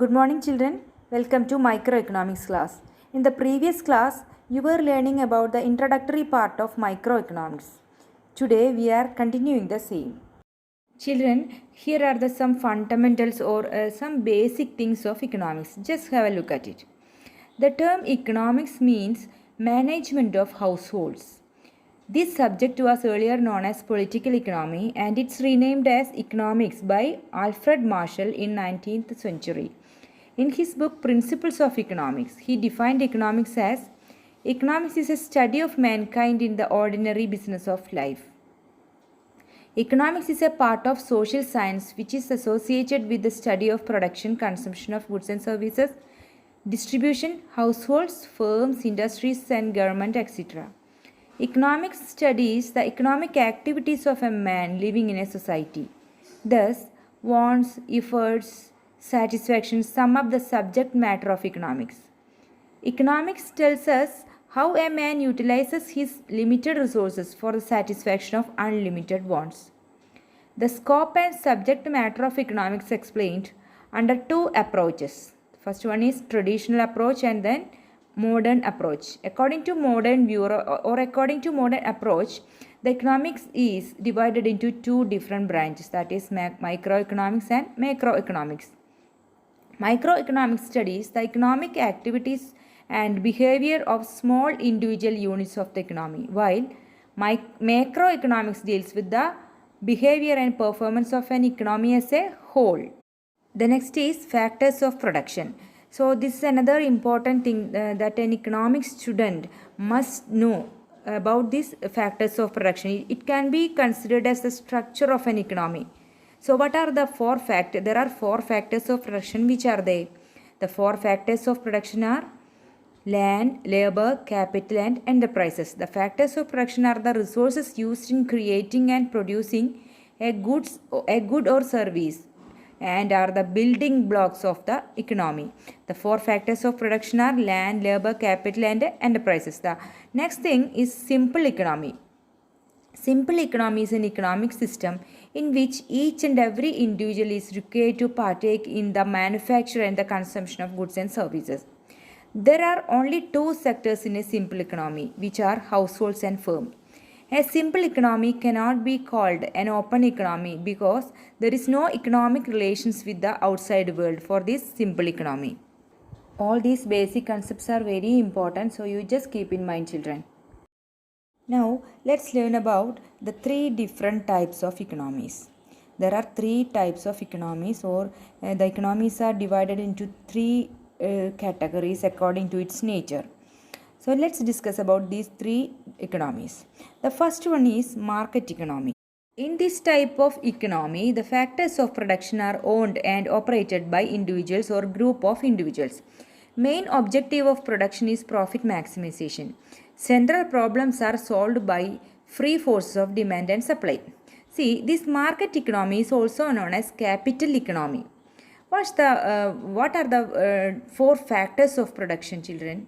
Good morning children, welcome to Microeconomics class. In the previous class, you were learning about the introductory part of Microeconomics. Today we are continuing the same. Children, here are some fundamentals or some basic things of economics. Just have a look at it. The term economics means management of households. This subject was earlier known as political economy and it's renamed as economics by Alfred Marshall in 19th century. In his book Principles of Economics, he defined economics as economics is a study of mankind in the ordinary business of life. Economics is a part of social science which is associated with the study of production, consumption of goods and services, distribution, households, firms, industries and government, etc. Economics studies the economic activities of a man living in a society. Thus, wants, efforts, satisfactions sum up the subject matter of economics. Economics tells us how a man utilizes his limited resources for the satisfaction of unlimited wants. The scope and subject matter of economics explained under two approaches. First one is traditional approach and then modern approach. According to modern view or according to modern approach, the economics is divided into two different branches, that is microeconomics and macroeconomics. Microeconomics studies the economic activities and behavior of small individual units of the economy, while macroeconomics deals with the behavior and performance of an economy as a whole. The next is factors of production. So this is another important thing that an economics student must know about these factors of production. It can be considered as the structure of an economy. So what are the four factors? There are four factors of production. Which are they? The four factors of production are land, labor, capital and enterprises. The factors of production are the resources used in creating and producing a good or service and are the building blocks of the economy. The four factors of production are land, labor, capital and enterprises. The next thing is simple economy. Simple economy is an economic system in which each and every individual is required to partake in the manufacture and the consumption of goods and services. There are only two sectors in a simple economy, which are households and firms. A simple economy cannot be called an open economy because there is no economic relations with the outside world for this simple economy. All these basic concepts are very important, so you just keep in mind, children. Now, let's learn about the three different types of economies. There are three types of economies, or the economies are divided into three categories according to its nature. So, let's discuss about these three economies. The first one is market economy. In this type of economy, the factors of production are owned and operated by individuals or group of individuals. Main objective of production is profit maximization. Central problems are solved by free forces of demand and supply. See, this market economy is also known as capital economy. What are the four factors of production, children?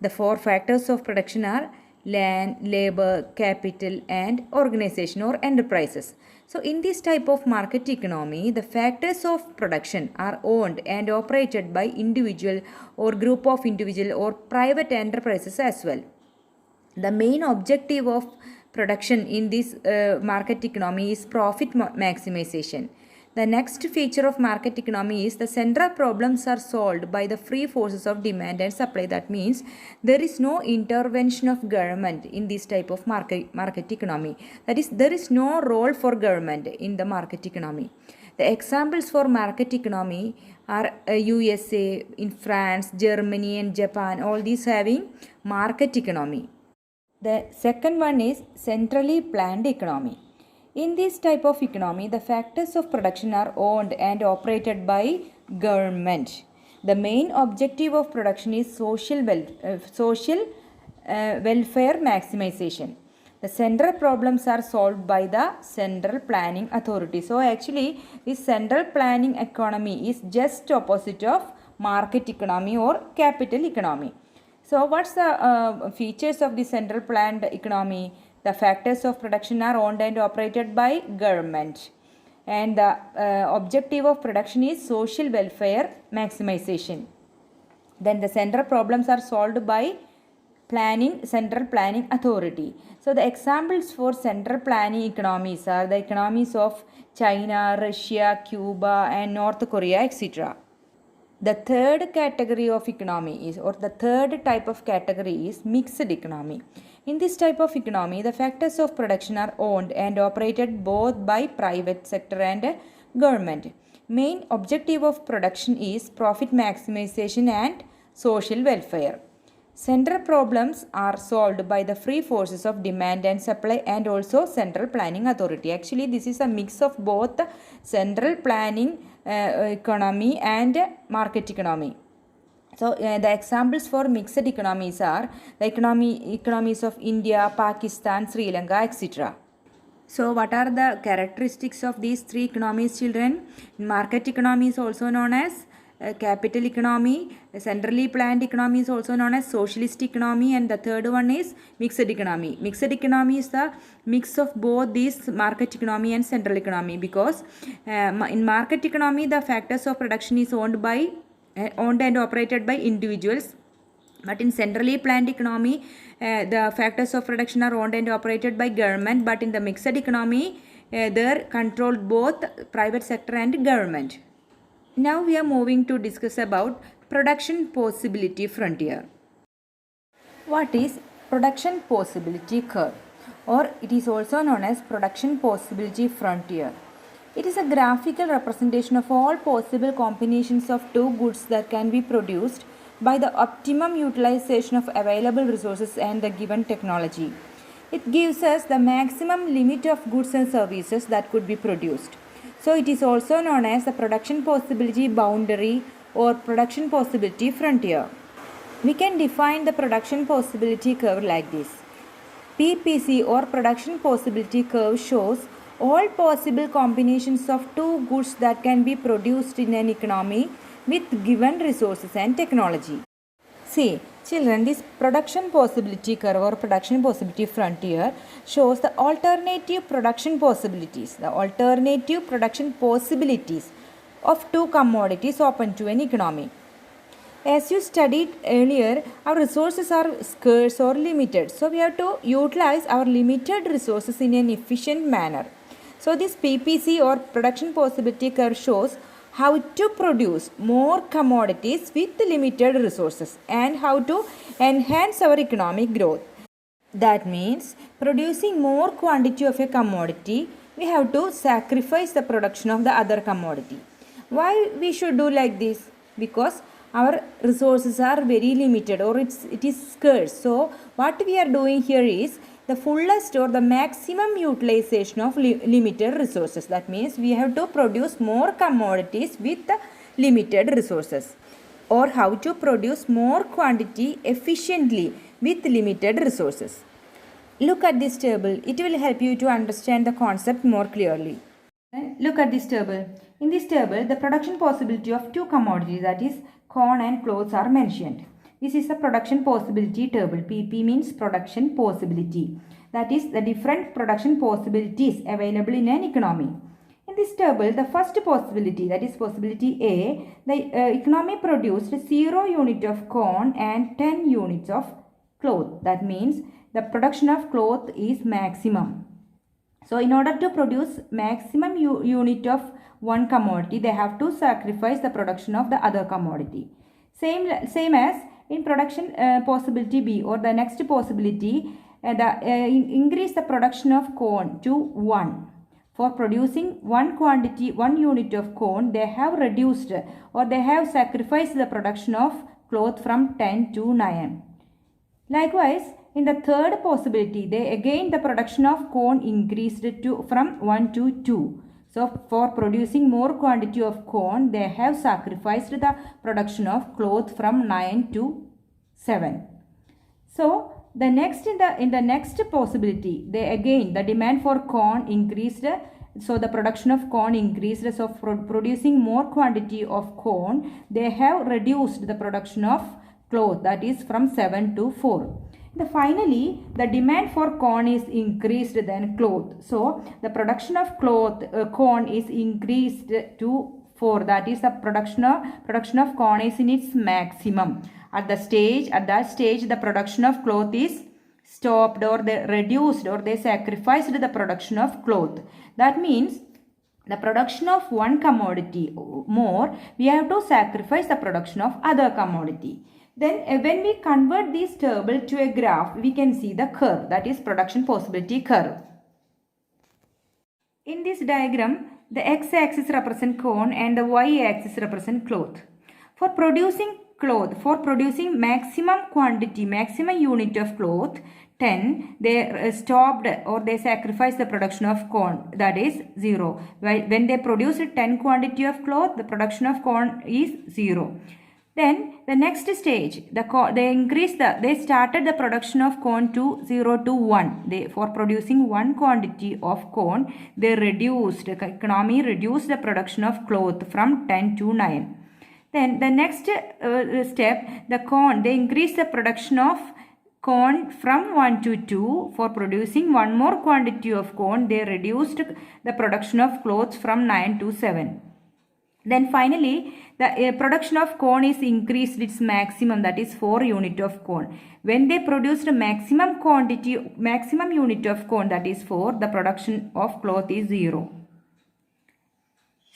The four factors of production are land, labor, capital and organization or enterprises. So in this type of market economy, the factors of production are owned and operated by individual or group of individual or private enterprises as well. The main objective of production in this market economy is profit maximization. The next feature of market economy is the central problems are solved by the free forces of demand and supply. That means there is no intervention of government in this type of market economy. That is, there is no role for government in the market economy. The examples for market economy are USA, in France, Germany and Japan. All these having market economy. The second one is centrally planned economy. In this type of economy, the factors of production are owned and operated by government. The main objective of production is social welfare maximization. The central problems are solved by the central planning authority. So actually, this central planning economy is just opposite of market economy or capital economy. So what's the features of the central planned economy? The factors of production are owned and operated by government. and the objective of production is social welfare maximization. Then the central problems are solved by central planning authority. So the examples for central planning economies are the economies of China, Russia, Cuba and North Korea, etc. The third category of economy is, or the third type of category is mixed economy. In this type of economy, the factors of production are owned and operated both by private sector and government. Main objective of production is profit maximization and social welfare. Central problems are solved by the free forces of demand and supply and also central planning authority. Actually, this is a mix of both central planning economy and market economy. So the examples for mixed economies are the economies of India, Pakistan, Sri Lanka, etc. So what are the characteristics of these three economies, children? Market economy is also known as capital economy, centrally planned economy is also known as socialist economy, and the third one is mixed economy. Mixed economy is the mix of both these market economy and central economy, because in market economy the factors of production is owned and operated by individuals, but in centrally planned economy the factors of production are owned and operated by government, but in the mixed economy they're controlled both private sector and government. Now we are moving to discuss about production possibility frontier. What is production possibility curve, or it is also known as production possibility frontier? It is a graphical representation of all possible combinations of two goods that can be produced by the optimum utilization of available resources and the given technology. It gives us the maximum limit of goods and services that could be produced. So it is also known as the production possibility boundary or production possibility frontier. We can define the production possibility curve like this. PPC or production possibility curve shows all possible combinations of two goods that can be produced in an economy with given resources and technology. See, children, this production possibility curve or production possibility frontier shows the alternative production possibilities. The alternative production possibilities of two commodities open to an economy. As you studied earlier, our resources are scarce or limited. So we have to utilize our limited resources in an efficient manner. So this PPC or production possibility curve shows how to produce more commodities with limited resources and how to enhance our economic growth. That means producing more quantity of a commodity, we have to sacrifice the production of the other commodity. Why we should do like this? Because our resources are very limited or it is scarce. So what we are doing here is the fullest or the maximum utilization of limited resources. That means we have to produce more commodities with limited resources, or how to produce more quantity efficiently with limited resources. Look at this table. It will help you to understand the concept more clearly. Look at this table. In this table, the production possibility of two commodities, that is corn and clothes, are mentioned. This is the production possibility table. PP means production possibility. That is the different production possibilities available in an economy. In this table, the first possibility, that is possibility A, the economy produced 0 unit of corn and 10 units of cloth. That means the production of cloth is maximum. So in order to produce maximum unit of one commodity, they have to sacrifice the production of the other commodity. Same as in production possibility B, or the next possibility, increase the production of corn to 1. For producing one unit of corn, they have reduced or they have sacrificed the production of cloth from 10 to 9. Likewise, in the third possibility, the production of corn increased from 1 to 2. So for producing more quantity of corn, they have sacrificed the production of cloth from 9 to 7. So the next in the next possibility, the demand for corn increased. So the production of corn increased. So for producing more quantity of corn, they have reduced the production of cloth, that is from 7 to 4. Finally, the demand for corn is increased than cloth. So, the production of corn is increased to 4. That is, the production of corn is in its maximum. At that stage, the production of cloth is stopped, or they reduced, or they sacrificed the production of cloth. That means the production of one commodity more, we have to sacrifice the production of other commodity. Then when we convert this table to a graph, we can see the curve, that is production possibility curve. In this diagram, the x-axis represents corn and the y-axis represents cloth. For producing maximum quantity, maximum unit of cloth, 10, they stopped or they sacrificed the production of corn, that is 0. When they produced 10 quantity of cloth, the production of corn is 0. Then the next stage, they started the production of corn to 0 to 1. For producing one quantity of corn, economy reduced the production of cloth from 10 to 9. Then the next step, they increased the production of corn from 1 to 2. For producing one more quantity of corn, they reduced the production of cloth from 9 to 7. Then finally, the production of corn is increased its maximum, that is 4 unit of corn. When they produced a maximum unit of corn, that is 4, the production of cloth is 0.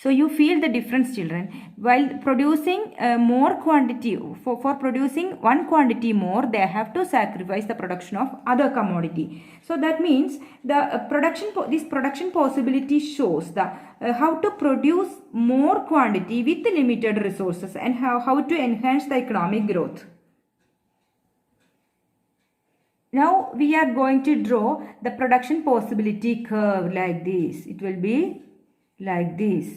So you feel the difference, children. While producing more quantity, for producing one quantity more, they have to sacrifice the production of other commodity. So that means the this production possibility shows the how to produce more quantity with limited resources and how to enhance the economic growth. Now we are going to draw the production possibility curve like this. It will be like this.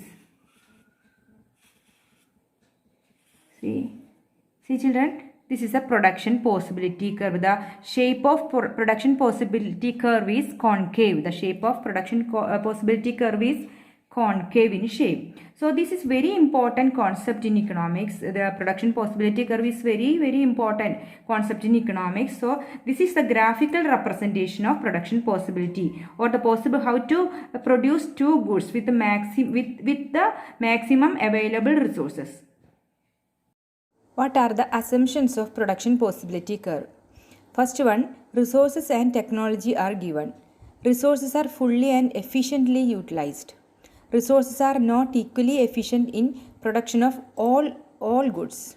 See children, this is a production possibility curve. The shape of production possibility curve is concave. The shape of production possibility curve is concave in shape. So this is very important concept in economics. The production possibility curve is very important concept in economics. So this is the graphical representation of production possibility, or the possible how to produce two goods with the maximum available resources. What are the assumptions of production possibility curve? First one, resources and technology are given. Resources are fully and efficiently utilized. Resources are not equally efficient in production of all goods.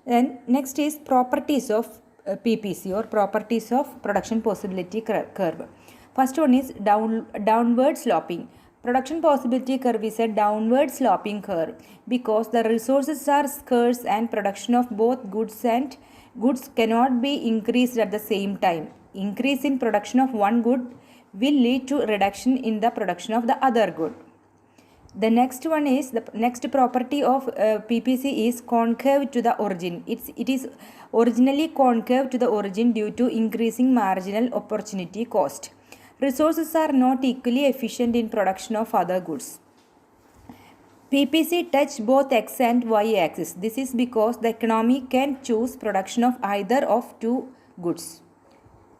Then next is properties of PPC, or properties of production possibility curve. First one is downward sloping. Production possibility curve is a downward sloping curve because the resources are scarce and production of both goods cannot be increased at the same time. Increase in production of one good will lead to reduction in the production of the other good. The next one is, the next property of PPC is concave to the origin. It is originally concave to the origin due to increasing marginal opportunity cost. Resources are not equally efficient in production of other goods. PPC touch both x and y axis. This is because the economy can choose production of either of two goods.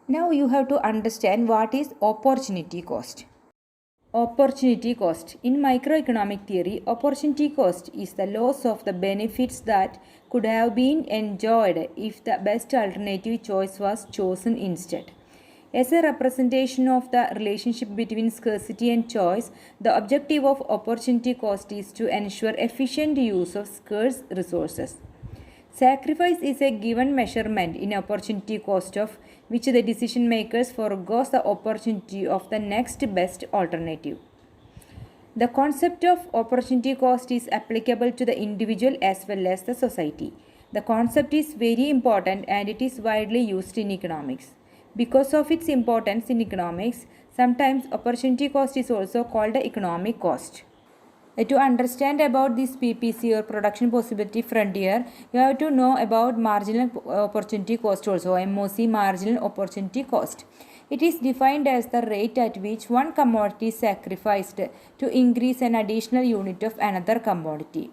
Now you have to understand what is opportunity cost. Opportunity cost. In microeconomic theory, opportunity cost is the loss of the benefits that could have been enjoyed if the best alternative choice was chosen instead. As a representation of the relationship between scarcity and choice, the objective of opportunity cost is to ensure efficient use of scarce resources. Sacrifice is a given measurement in opportunity cost of which the decision makers forgoes the opportunity of the next best alternative. The concept of opportunity cost is applicable to the individual as well as the society. The concept is very important and it is widely used in economics. Because of its importance in economics, sometimes opportunity cost is also called the economic cost. To understand about this PPC, or production possibility frontier, you have to know about marginal opportunity cost also, MOC, marginal opportunity cost. It is defined as the rate at which one commodity is sacrificed to increase an additional unit of another commodity.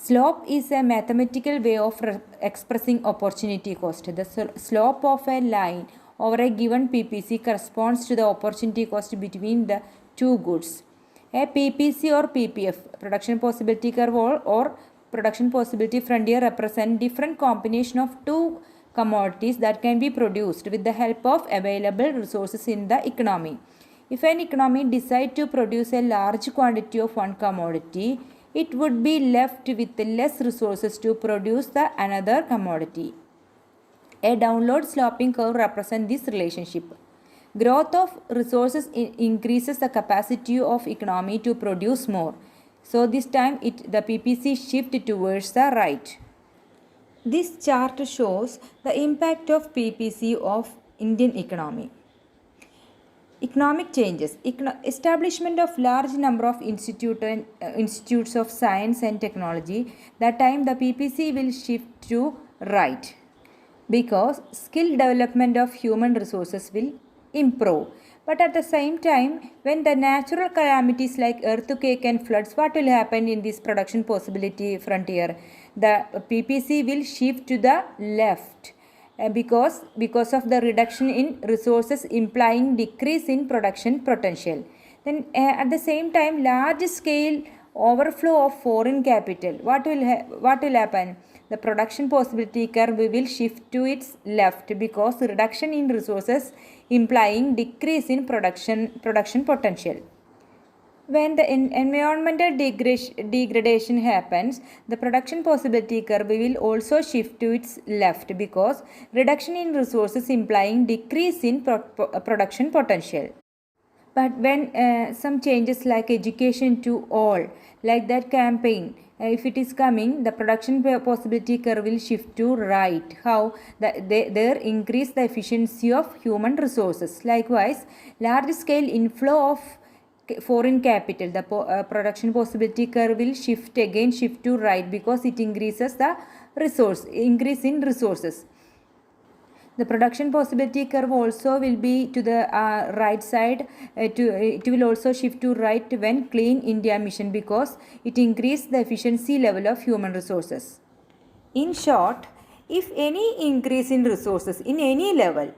Slope is a mathematical way of expressing opportunity cost. The slope of a line over a given PPC corresponds to the opportunity cost between the two goods. A PPC or PPF, production possibility curve or production possibility frontier, represent different combination of two commodities that can be produced with the help of available resources in the economy. If an economy decides to produce a large quantity of one commodity, it would be left with less resources to produce the another commodity. A downward sloping curve represents this relationship. Growth of resources increases the capacity of economy to produce more. So this time the PPC shift towards the right. This chart shows the impact of PPC of Indian economy. Economic changes. Establishment of large number of institutes of science and technology. That time the PPC will shift to right because skill development of human resources will improve. But at the same time, when the natural calamities like earthquake and floods, what will happen in this production possibility frontier? The PPC will shift to the left. Because of the reduction in resources implying decrease in production potential. Then at the same time, large scale overflow of foreign capital. What will happen? The production possibility curve will shift to its left because reduction in resources implying decrease in production potential. When the environmental degradation happens, the production possibility curve will also shift to its left because reduction in resources implying decrease in production potential. But when some changes like education to all, like that campaign, if it is coming, the production possibility curve will shift to right. How? There increase the efficiency of human resources. Likewise, large scale inflow of foreign capital, the production possibility curve will shift to right because it increases the increase in resources. The production possibility curve also will be to the right side. It will also shift to right when Clean India mission because it increases the efficiency level of human resources. In short, if any increase in resources in any level,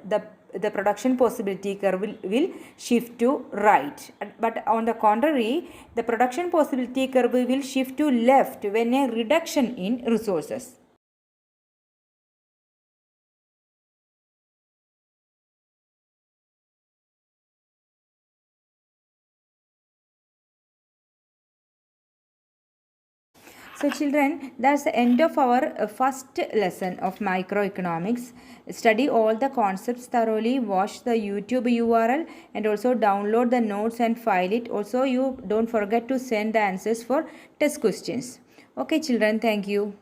the production possibility curve will shift to right. But on the contrary, the production possibility curve will shift to left when a reduction in resources. So children, that's the end of our first lesson of microeconomics. Study all the concepts thoroughly, watch the YouTube URL and also download the notes and file it. Also, you don't forget to send the answers for test questions. Okay children, thank you.